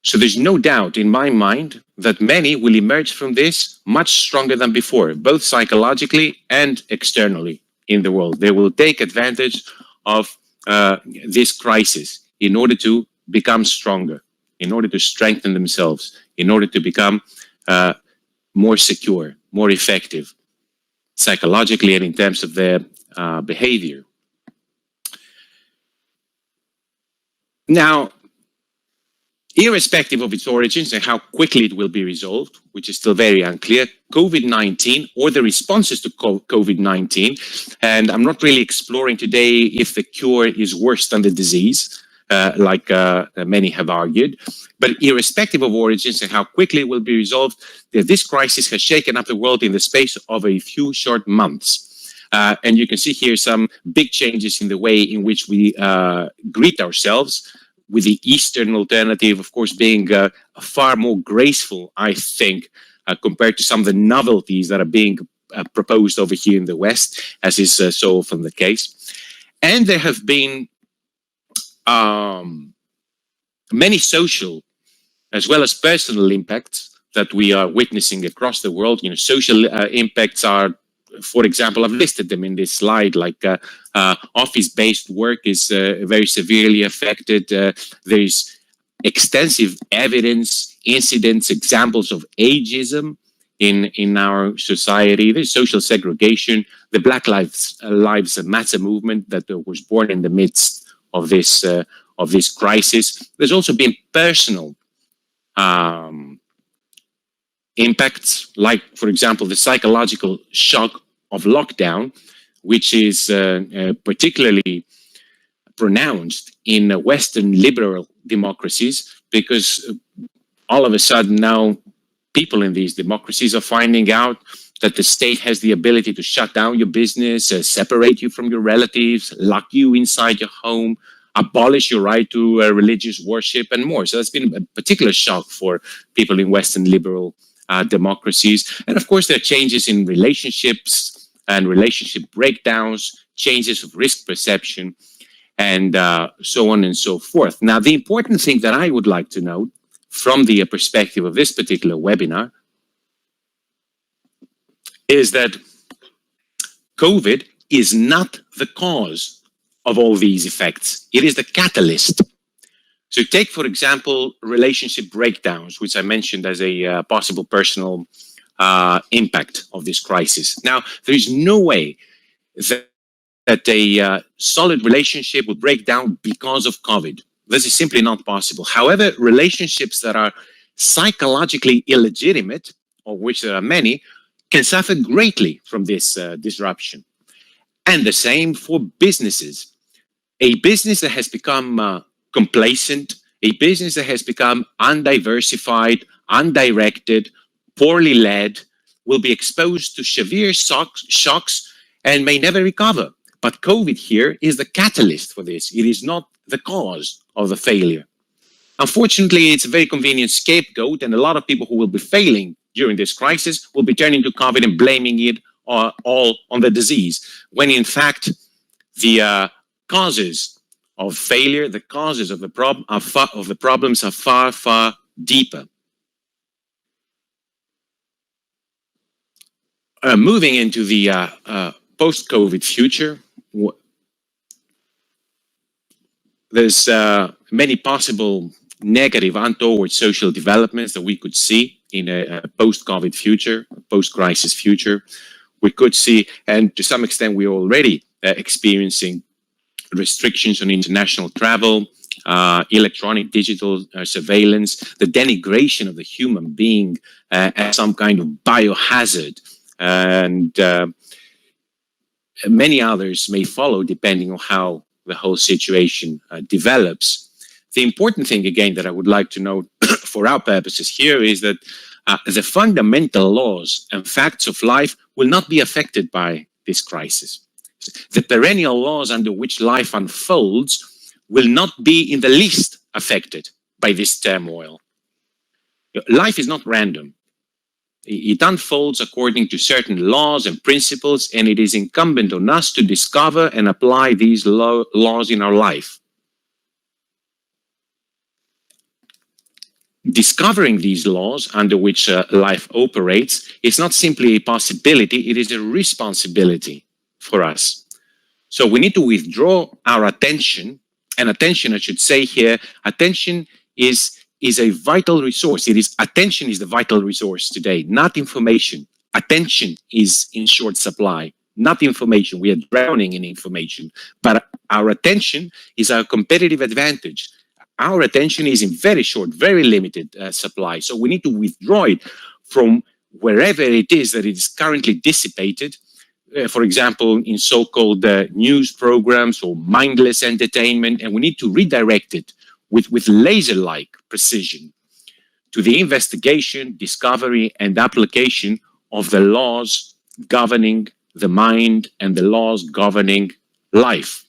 So there's no doubt in my mind that many will emerge from this much stronger than before, both psychologically and externally in the world. They will take advantage of this crisis in order to become stronger, in order to strengthen themselves, in order to become more secure, more effective, psychologically and in terms of their behavior. Now, irrespective of its origins and how quickly it will be resolved, which is still very unclear, COVID-19 or the responses to COVID-19, and I'm not really exploring today if the cure is worse than the disease, like many have argued, but irrespective of origins and how quickly it will be resolved, this crisis has shaken up the world in the space of a few short months. And you can see here some big changes in the way in which we greet ourselves, with the Eastern alternative, of course, being far more graceful, I think, compared to some of the novelties that are being proposed over here in the West, as is so often the case. And there have been many social as well as personal impacts that we are witnessing across the world. You know, social impacts are, for example, I've listed them in this slide, like office-based work is very severely affected. There is extensive evidence, incidents, examples of ageism in our society. There's social segregation, the Black Lives Matter movement that was born in the midst of this crisis. There's also been personal impacts, like, for example, the psychological shock of lockdown, which is particularly pronounced in Western liberal democracies, because all of a sudden now people in these democracies are finding out that the state has the ability to shut down your business, separate you from your relatives, lock you inside your home, abolish your right to religious worship, and more. So that's been a particular shock for people in Western liberal democracies. And of course, there are changes in relationships and relationship breakdowns, changes of risk perception, and so on and so forth. Now, the important thing that I would like to note from the perspective of this particular webinar is that COVID is not the cause of all these effects. It is the catalyst. So take, for example, relationship breakdowns, which I mentioned as a possible personal impact of this crisis. Now, there is no way that a solid relationship will break down because of COVID. This is simply not possible. However, relationships that are psychologically illegitimate, of which there are many, can suffer greatly from this disruption. And the same for businesses. A business that has become complacent, a business that has become undiversified, undirected, poorly led, will be exposed to severe shocks and may never recover. But COVID here is the catalyst for this. It is not the cause of the failure. Unfortunately, it's a very convenient scapegoat, and a lot of people who will be failing during this crisis will be turning to COVID and blaming it all on the disease, when in fact the causes of failure, the causes of the problems are far, far deeper. Moving into the post-COVID future, there's many possible negative, untoward social developments that we could see in a post-COVID future, post-crisis future. We could see, and to some extent we're already experiencing, restrictions on international travel, electronic digital surveillance, the denigration of the human being as some kind of biohazard, and many others may follow depending on how the whole situation develops. The important thing, again, that I would like to note for our purposes here is that the fundamental laws and facts of life will not be affected by this crisis. The perennial laws under which life unfolds will not be in the least affected by this turmoil. Life is not random. It unfolds according to certain laws and principles, and it is incumbent on us to discover and apply these laws in our life. discovering these laws under which life operates is not simply a possibility, it is a responsibility for us. So we need to withdraw our attention, and attention, I should say here, attention is a vital resource. Attention is the vital resource today, not information. Attention is in short supply, not information. We are drowning in information, but our attention is our competitive advantage. Our attention is in very short, very limited supply. So we need to withdraw it from wherever it is that it is currently dissipated, for example, in so-called news programs or mindless entertainment, and we need to redirect it with laser-like precision to the investigation, discovery, and application of the laws governing the mind and the laws governing life.